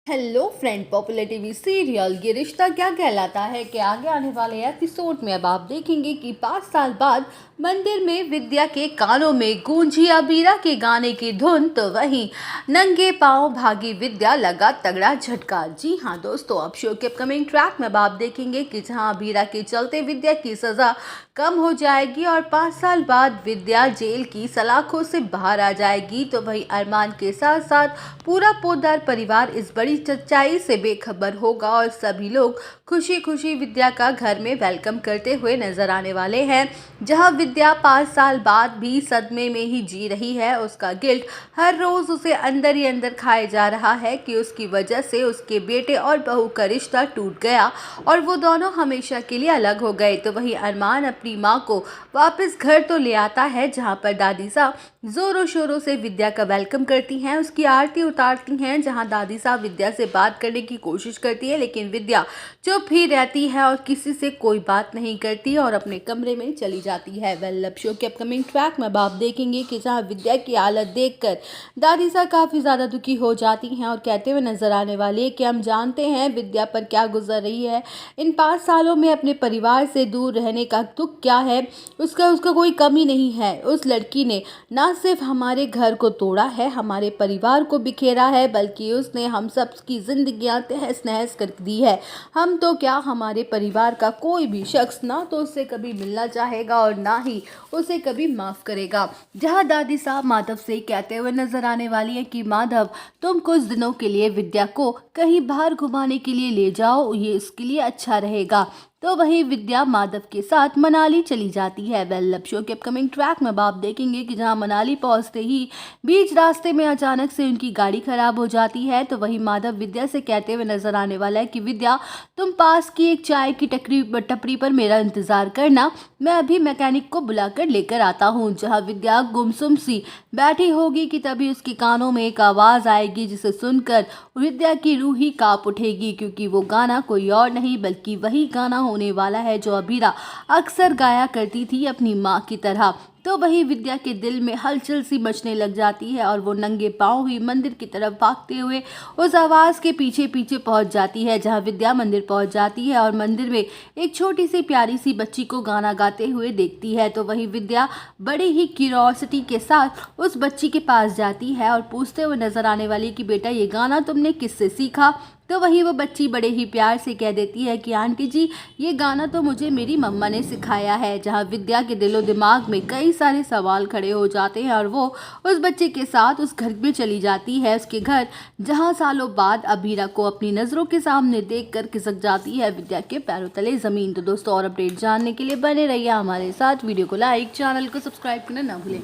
Hello friend, popular TV serial ये रिश्ता क्या कहलाता है के आगे आने वाले एपिसोड में अब आप देखेंगे कि 5 साल बाद मंदिर में विद्या के कानों में गूंजी अबीरा के गाने की धुन, तो वहीं नंगे पांव भागी विद्या लगा तगड़ा झटका। जी हाँ दोस्तों, अब शो के अपकमिंग ट्रैक में अब आप देखेंगे कि जहां अबीरा के चलते विद्या की सजा कम हो जाएगी और 5 साल बाद विद्या जेल की सलाखों से बाहर आ जाएगी, तो वहीं अरमान के साथ साथ पूरा पोद्दार परिवार इस बड़ी सच्चाई से बेखबर होगा और सभी लोग खुशी खुशी विद्या का घर में वेलकम करते हुए नजर आने वाले हैं। जहां विद्या 5 साल बाद भी सदमे में ही जी रही है, उसका गिल्ट हर रोज उसे अंदर ही अंदर खाए जा रहा है कि उसकी वजह से उसके बेटे और बहू का रिश्ता टूट गया और वो दोनों हमेशा के लिए अलग हो गए। तो वहीं अरमान अपनी माँ को वापस घर तो ले आता है, जहां पर दादी साहब जोरों शोरों से विद्या का वेलकम करती हैं, उसकी आरती उतारती हैं। जहां दादी साहब विद्या से बात करने की कोशिश करती है, लेकिन विद्या चुप ही रहती है और किसी से कोई बात नहीं करती और अपने कमरे में चली जाती है। वेल, शो के अपकमिंग ट्रैक में अब आप देखेंगे कि जहां विद्या की हालत देखकर दादी साहब काफ़ी ज़्यादा दुखी हो जाती हैं और कहते हुए नजर आने वाली है कि हम जानते हैं विद्या पर क्या गुजर रही है। इन 5 सालों में अपने परिवार से दूर रहने का दुख क्या है, उसका कोई कमी नहीं है। उस लड़की ने ना सिर्फ हमारे घर को तोड़ा है, हमारे परिवार को बिखेरा है, बल्कि उसने हम सब की जिंदगियां तहस नहस कर दी है। हम तो क्या, हमारे परिवार का कोई भी शख्स ना तो उससे कभी मिलना चाहेगा और ना ही उसे कभी माफ करेगा। जहां दादी साहब माधव से कहते हुए नजर आने वाली है कि माधव, तुम कुछ दिनों के लिए विद्या को कहीं बाहर घुमाने के लिए ले जाओ, ये इसके लिए अच्छा रहेगा। तो वहीं विद्या माधव के साथ मनाली चली जाती है। वेल, शो के अपकमिंग ट्रैक में आप देखेंगे कि जहां मनाली पहुंचते ही बीच रास्ते में अचानक से उनकी गाड़ी खराब हो जाती है, तो वहीं माधव विद्या से कहते हुए नजर आने वाला है कि विद्या, तुम पास की एक चाय की टपरी पर मेरा इंतजार करना, मैं अभी मैकेनिक को बुलाकर लेकर आता हूँ। जहाँ विद्या गुमसुम सी बैठी होगी कि तभी उसके कानों में एक आवाज आएगी, जिसे सुनकर विद्या की रूह ही कांप उठेगी, क्योंकि वो गाना कोई और नहीं बल्कि वही गाना होने वाला है जो अबीरा अक्सर गाया करती थी अपनी माँ की तरह। तो वही विद्या के दिल में हलचल सी मचने लग जाती है और वो नंगे पांव ही मंदिर की तरफ भागते हुए उस आवाज़ के पीछे पीछे पहुंच जाती है। जहां विद्या मंदिर पहुंच जाती है और मंदिर में एक छोटी सी प्यारी सी बच्ची को गाना गाते हुए देखती है, तो वही विद्या बड़ी ही क्यूरियोसिटी के साथ उस बच्ची के पास जाती है और पूछते हुए नजर आने वाली कि बेटा, ये गाना तुमने किससे सीखा। तो वही वो बच्ची बड़े ही प्यार से कह देती है कि आंटी जी, ये गाना तो मुझे मेरी मम्मा ने सिखाया है। जहां विद्या के दिलो दिमाग में कई सारे सवाल खड़े हो जाते हैं और वो उस बच्चे के साथ उस घर में चली जाती है, उसके घर, जहां सालों बाद अबीरा को अपनी नज़रों के सामने देखकर खिसक जाती है विद्या के पैरों तले ज़मीन। तो दोस्तों, और अपडेट जानने के लिए बने रहिए हमारे साथ। वीडियो को लाइक, चैनल को सब्सक्राइब करना ना भूलें।